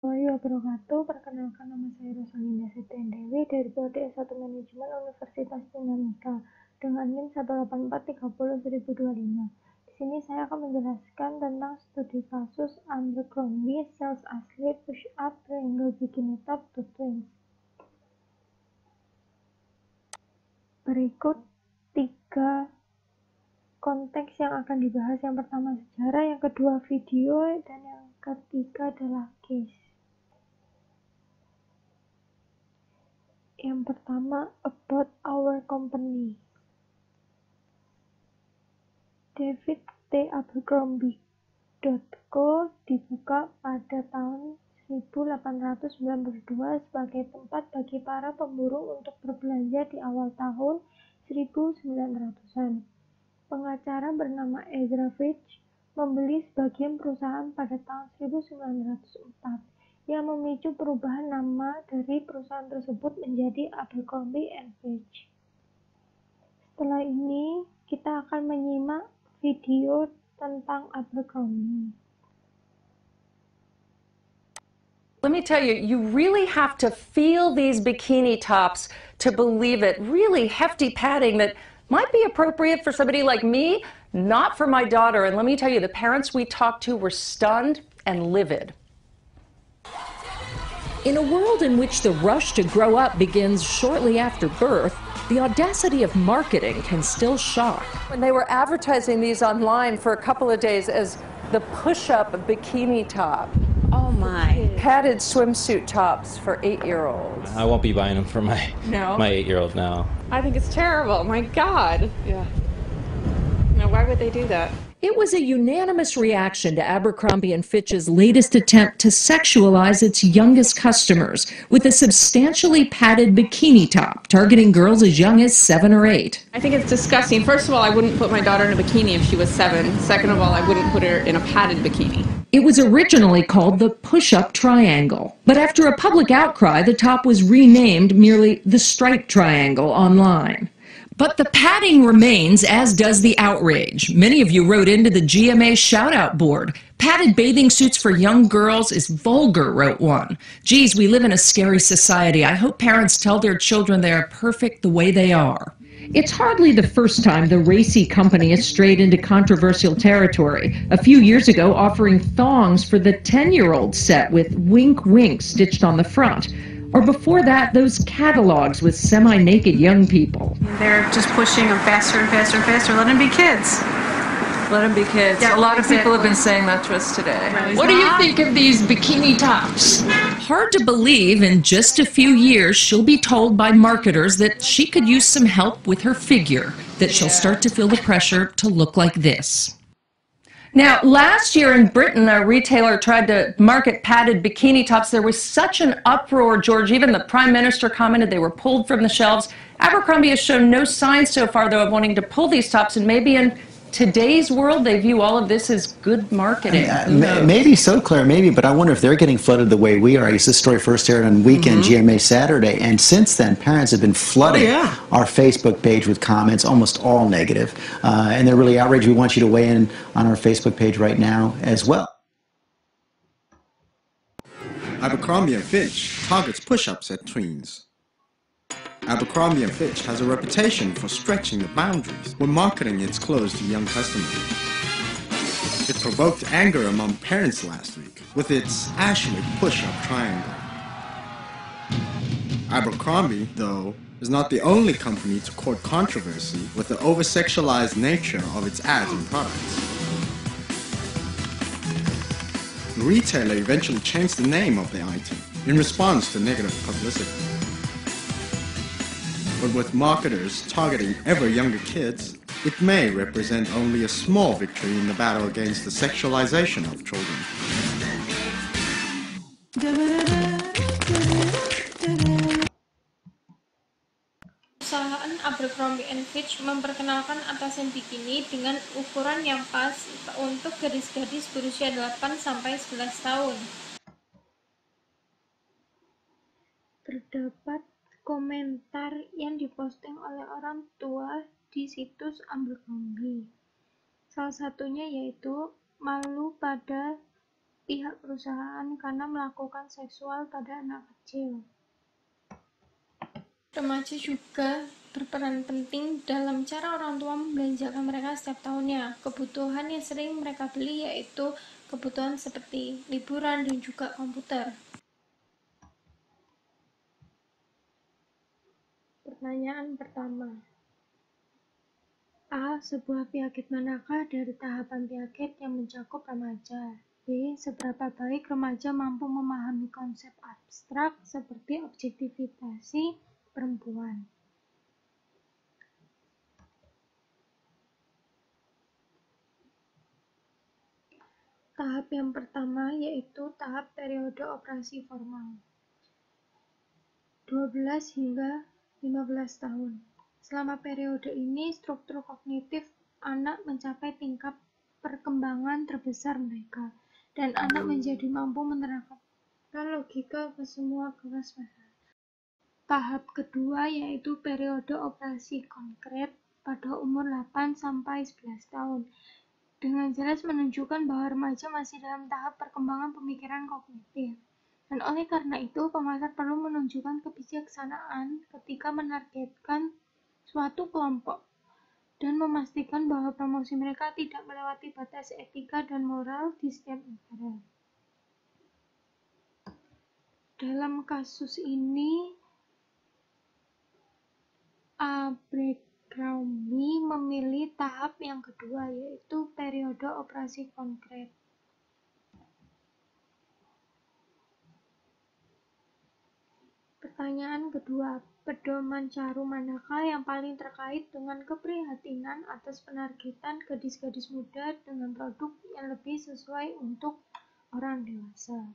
Wabarakatuh. Perkenalkan, nama saya Rosalinda Septian Dewi dari Prodi S1 Manajemen Universitas Dinamika dengan NIM 184301025. Di sini saya akan menjelaskan tentang studi kasus Abercrombie Sales Asli Push Up Triangle Bikini Top to Twins. Berikut 3 konteks yang akan dibahas. Yang pertama sejarah, yang kedua video, dan yang ketiga adalah case. Yang pertama, about our company. David T. Abercrombie.co dibuka pada tahun 1892 sebagai tempat bagi para pemburu untuk berbelanja di awal tahun 1900-an. Pengacara bernama Ezra Fitch membeli sebagian perusahaan pada tahun 1904 yang memicu perubahan nama dari perusahaan tersebut menjadi Abercrombie & Fitch. Setelah ini, kita akan menyimak video tentang Abercrombie. Let me tell you, you really have to feel these bikini tops to believe it. Really hefty padding that might be appropriate for somebody like me, not for my daughter. And let me tell you, the parents we talked to were stunned and livid. In a world in which the rush to grow up begins shortly after birth, the audacity of marketing can still shock. When they were advertising these online for a couple of days as the push-up bikini top. Oh my. Padded swimsuit tops for 8-year-olds. I won't be buying them for my 8-year-old now. I think it's terrible. My God. Yeah. Now, why would they do that? It was a unanimous reaction to Abercrombie & Fitch's latest attempt to sexualize its youngest customers with a substantially padded bikini top targeting girls as young as 7 or 8. I think it's disgusting. First of all, I wouldn't put my daughter in a bikini if she was 7. Second of all, I wouldn't put her in a padded bikini. It was originally called the Push-Up Triangle, but after a public outcry, the top was renamed merely the Striped Triangle online. But the padding remains, as does the outrage. Many of you wrote into the GMA shout-out board. Padded bathing suits for young girls is vulgar, wrote one. Geez, we live in a scary society. I hope parents tell their children they are perfect the way they are. It's hardly the first time the racy company has strayed into controversial territory. A few years ago, offering thongs for the 10-year-old set with wink wink stitched on the front. Or before that, those catalogs with semi-naked young people. They're just pushing them faster and faster and faster. Let them be kids. Let them be kids. Yeah, a lot of people have exactly. been saying that to us today. Right. What do you think of these bikini tops? Hard to believe in just a few years she'll be told by marketers that she could use some help with her figure, that she'll start to feel the pressure to look like this. Now, last year in Britain, a retailer tried to market padded bikini tops. There was such an uproar, George. Even the Prime Minister commented they were pulled from the shelves. Abercrombie has shown no signs so far, though, of wanting to pull these tops, and maybe in today's world, they view all of this as good marketing. Maybe so, Claire, maybe, but I wonder if they're getting flooded the way we are. I guess this story first aired on Weekend GMA Saturday, and since then, parents have been flooding our Facebook page with comments, almost all negative, and they're really outraged. We want you to weigh in on our Facebook page right now as well. Abercrombie & Fitch targets push-ups at tweens. Abercrombie & Fitch has a reputation for stretching the boundaries when marketing its clothes to young customers. It provoked anger among parents last week with its Ashley push-up triangle. Abercrombie, though, is not the only company to court controversy with the over-sexualized nature of its ads and products. The retailer eventually changed the name of the item in response to negative publicity. But with marketers targeting ever younger kids, it may represent only a small victory in the battle against the sexualization of children. Perusahaan Abercrombie & Fitch memperkenalkan atasan bikini dengan ukuran yang pas untuk gadis-gadis berusia 8-11 tahun. Terdapat komentar yang diposting oleh orang tua di situs Abercrombie. Salah satunya yaitu malu pada pihak perusahaan karena melakukan seksual pada anak kecil. Remaja juga berperan penting dalam cara orang tua membelanjakan mereka setiap tahunnya. Kebutuhan yang sering mereka beli yaitu kebutuhan seperti liburan dan juga komputer. Pertanyaan pertama. A. Sebuah penyakit manakah dari tahapan penyakit yang mencakup remaja? B. Seberapa baik remaja mampu memahami konsep abstrak seperti objektifikasi perempuan? Tahap yang pertama yaitu tahap periode operasi formal. 12 hingga 15 tahun. Selama periode ini, struktur kognitif anak mencapai tingkat perkembangan terbesar mereka, dan anak menjadi mampu menerapkan logika ke semua kelas masalah. Tahap kedua yaitu periode operasi konkret pada umur 8-11 tahun, dengan jelas menunjukkan bahwa remaja masih dalam tahap perkembangan pemikiran kognitif. Dan oleh karena itu, pemasar perlu menunjukkan kebijaksanaan ketika menargetkan suatu kelompok dan memastikan bahwa promosi mereka tidak melewati batas etika dan moral di setiap negara. Dalam kasus ini, Abercrombie memilih tahap yang kedua, yaitu periode operasi konkret. Pertanyaan kedua, pedoman Charu manakah yang paling terkait dengan keprihatinan atas penargetan gadis-gadis muda dengan produk yang lebih sesuai untuk orang dewasa?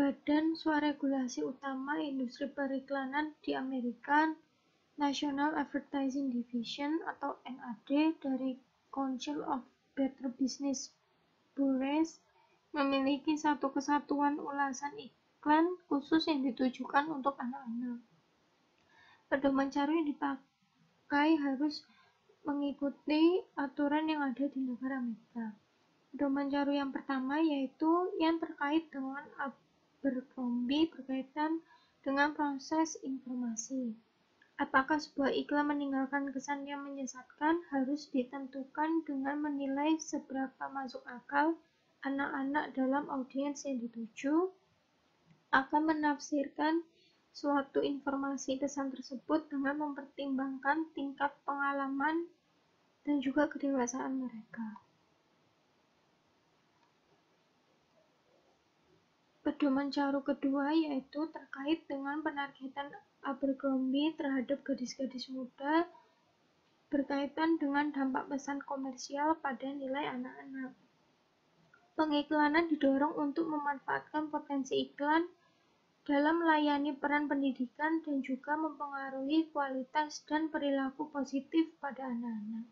Badan Swaregulasi Utama Industri Periklanan di Amerika, National Advertising Division atau NAD dari Council of Better Business Bureaus memiliki satu kesatuan ulasan iklan khusus yang ditujukan untuk anak-anak. Pedoman Charu yang dipakai harus mengikuti aturan yang ada di negara Amerika. Pedoman Charu yang pertama yaitu yang terkait dengan Abercrombie berkaitan dengan proses informasi. Apakah sebuah iklan meninggalkan kesan yang menyesatkan harus ditentukan dengan menilai seberapa masuk akal anak-anak dalam audiens yang dituju akan menafsirkan suatu informasi pesan tersebut dengan mempertimbangkan tingkat pengalaman dan juga kedewasaan mereka. Pedoman Charu kedua yaitu terkait dengan penargetan Abercrombie terhadap gadis-gadis muda berkaitan dengan dampak pesan komersial pada nilai anak-anak. Pengiklanan didorong untuk memanfaatkan potensi iklan dalam melayani peran pendidikan dan juga mempengaruhi kualitas dan perilaku positif pada anak-anak.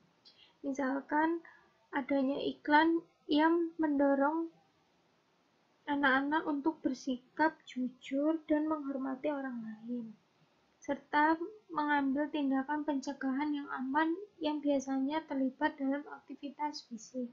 Misalkan adanya iklan yang mendorong anak-anak untuk bersikap jujur dan menghormati orang lain, serta mengambil tindakan pencegahan yang aman yang biasanya terlibat dalam aktivitas fisik.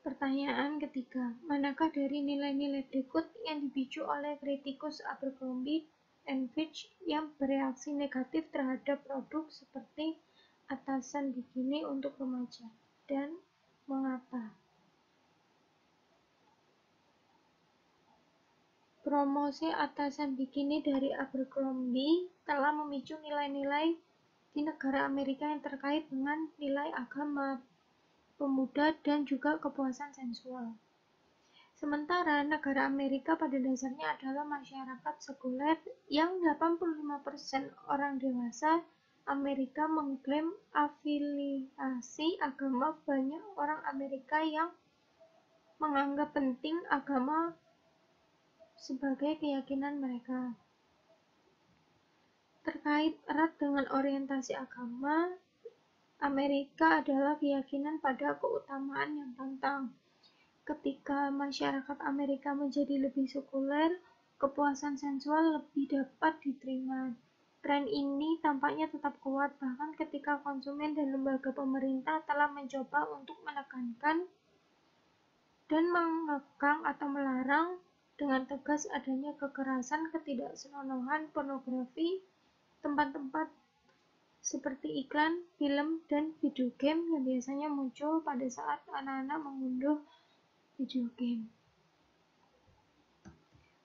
Pertanyaan ketiga, manakah dari nilai-nilai berikut yang dipicu oleh kritikus Abercrombie & Fitch yang bereaksi negatif terhadap produk seperti atasan bikini untuk remaja, dan mengapa? Promosi atasan bikini dari Abercrombie telah memicu nilai-nilai di negara Amerika yang terkait dengan nilai agama, pemuda, dan juga kepuasan sensual. Sementara negara Amerika pada dasarnya adalah masyarakat sekuler yang 85% orang dewasa Amerika mengklaim afiliasi agama. Banyak orang Amerika yang menganggap penting agama sebagai keyakinan mereka. Terkait erat dengan orientasi agama, Amerika adalah keyakinan pada keutamaan yang pantang. Ketika masyarakat Amerika menjadi lebih sekuler, kepuasan sensual lebih dapat diterima. Tren ini tampaknya tetap kuat bahkan ketika konsumen dan lembaga pemerintah telah mencoba untuk menekankan dan mengekang atau melarang dengan tegas adanya kekerasan, ketidaksenonohan, pornografi, tempat-tempat seperti iklan, film, dan video game yang biasanya muncul pada saat anak-anak mengunduh video game.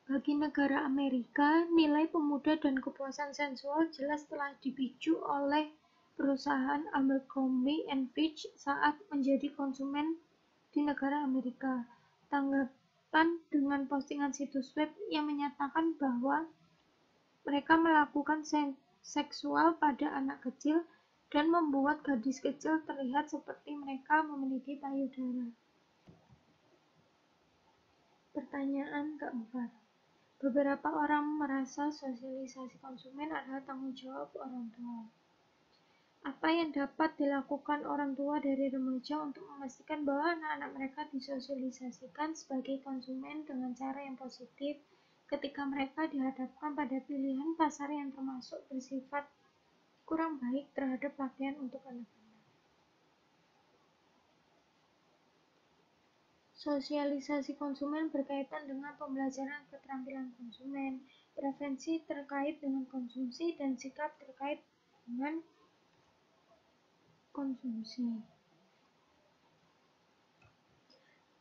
Bagi negara Amerika, nilai pemuda dan kepuasan sensual jelas telah dipicu oleh perusahaan Abercrombie & Fitch saat menjadi konsumen di negara Amerika. Tanggapan dengan postingan situs web yang menyatakan bahwa mereka melakukan seksual pada anak kecil dan membuat gadis kecil terlihat seperti mereka memiliki payudara. Pertanyaan keempat. Beberapa orang merasa sosialisasi konsumen adalah tanggung jawab orang tua. Apa yang dapat dilakukan orang tua dari remaja untuk memastikan bahwa anak-anak mereka disosialisasikan sebagai konsumen dengan cara yang positif ketika mereka dihadapkan pada pilihan pasar yang termasuk bersifat kurang baik terhadap pakaian untuk anak-anak? Sosialisasi konsumen berkaitan dengan pembelajaran keterampilan konsumen, preferensi terkait dengan konsumsi, dan sikap terkait dengan konsumsi.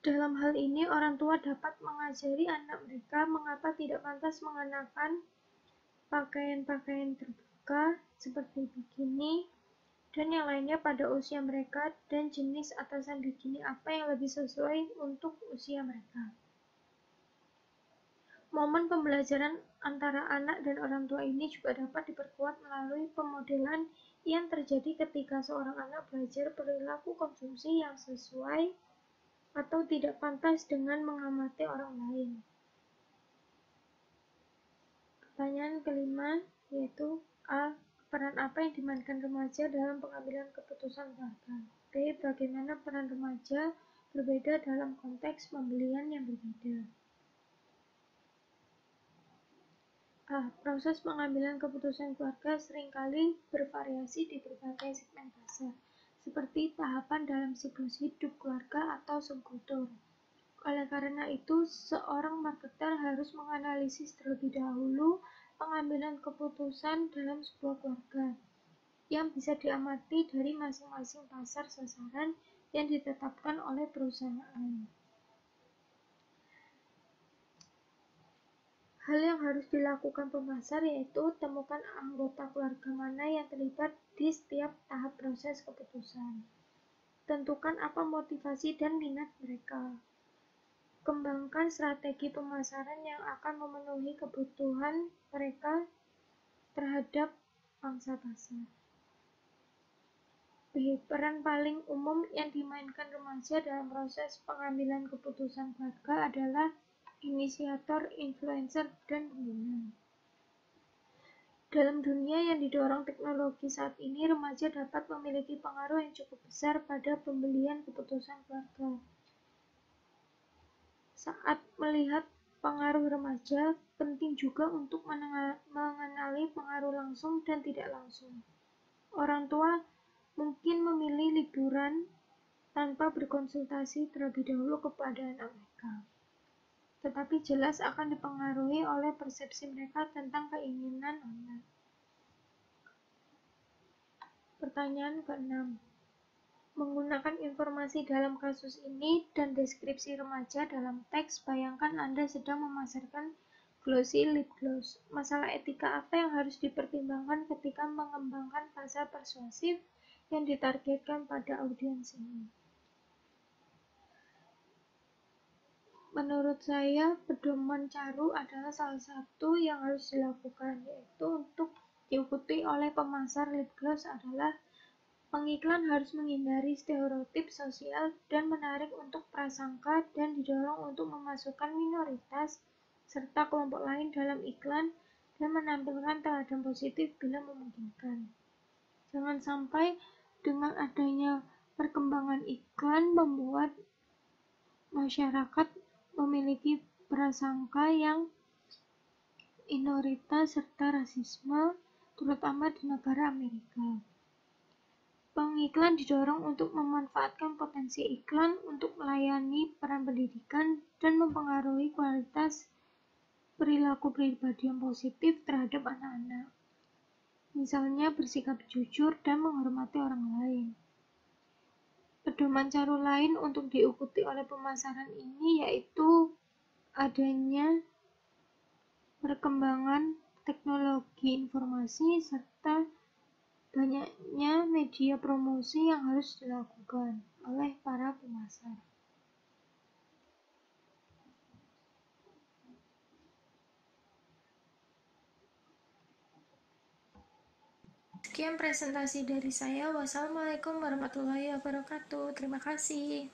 Dalam hal ini, orang tua dapat mengajari anak mereka mengapa tidak pantas mengenakan pakaian-pakaian terbuka seperti bikini dan yang lainnya pada usia mereka, dan jenis atasan bikini apa yang lebih sesuai untuk usia mereka. Momen pembelajaran antara anak dan orang tua ini juga dapat diperkuat melalui pemodelan yang terjadi ketika seorang anak belajar perilaku konsumsi yang sesuai atau tidak pantas dengan mengamati orang lain. Pertanyaan kelima yaitu A. Peran apa yang dimainkan remaja dalam pengambilan keputusan keluarga? B. Bagaimana peran remaja berbeda dalam konteks pembelian yang berbeda? A. Proses pengambilan keputusan keluarga seringkali bervariasi di berbagai segmen pasar, seperti tahapan dalam siklus hidup keluarga atau subkultur. Oleh karena itu, seorang marketer harus menganalisis terlebih dahulu pengambilan keputusan dalam sebuah keluarga, yang bisa diamati dari masing-masing pasar sasaran yang ditetapkan oleh perusahaan. Hal yang harus dilakukan pemasar yaitu temukan anggota keluarga mana yang terlibat di setiap tahap proses keputusan. Tentukan apa motivasi dan minat mereka. Kembangkan strategi pemasaran yang akan memenuhi kebutuhan mereka terhadap pangsa pasar. B. Peran paling umum yang dimainkan remaja dalam proses pengambilan keputusan keluarga adalah inisiator, influencer, dan pembina. Dalam dunia yang didorong teknologi saat ini, remaja dapat memiliki pengaruh yang cukup besar pada pembelian keputusan keluarga. Saat melihat pengaruh remaja, penting juga untuk mengenali pengaruh langsung dan tidak langsung. Orang tua mungkin memilih liburan tanpa berkonsultasi terlebih dahulu kepada anak mereka, tetapi jelas akan dipengaruhi oleh persepsi mereka tentang keinginan anak. Pertanyaan ke-6. Menggunakan informasi dalam kasus ini dan deskripsi remaja dalam teks, bayangkan Anda sedang memasarkan glossy lip gloss. Masalah etika apa yang harus dipertimbangkan ketika mengembangkan pasar persuasif yang ditargetkan pada audiens ini? Menurut saya, pedoman CARU adalah salah satu yang harus dilakukan, yaitu untuk diikuti oleh pemasar lip gloss adalah pengiklan harus menghindari stereotip sosial dan menarik untuk prasangka dan didorong untuk memasukkan minoritas serta kelompok lain dalam iklan dan menampilkan teladan positif bila memungkinkan. Jangan sampai dengan adanya perkembangan iklan membuat masyarakat memiliki prasangka yang minoritas serta rasisme terutama di negara Amerika. Pengiklan didorong untuk memanfaatkan potensi iklan untuk melayani peran pendidikan dan mempengaruhi kualitas perilaku pribadi yang positif terhadap anak-anak. Misalnya bersikap jujur dan menghormati orang lain. Pedoman cara lain untuk diikuti oleh pemasaran ini yaitu adanya perkembangan teknologi informasi serta banyaknya media promosi yang harus dilakukan oleh para pemasar. Sekian presentasi dari saya. Wassalamualaikum warahmatullahi wabarakatuh. Terima kasih.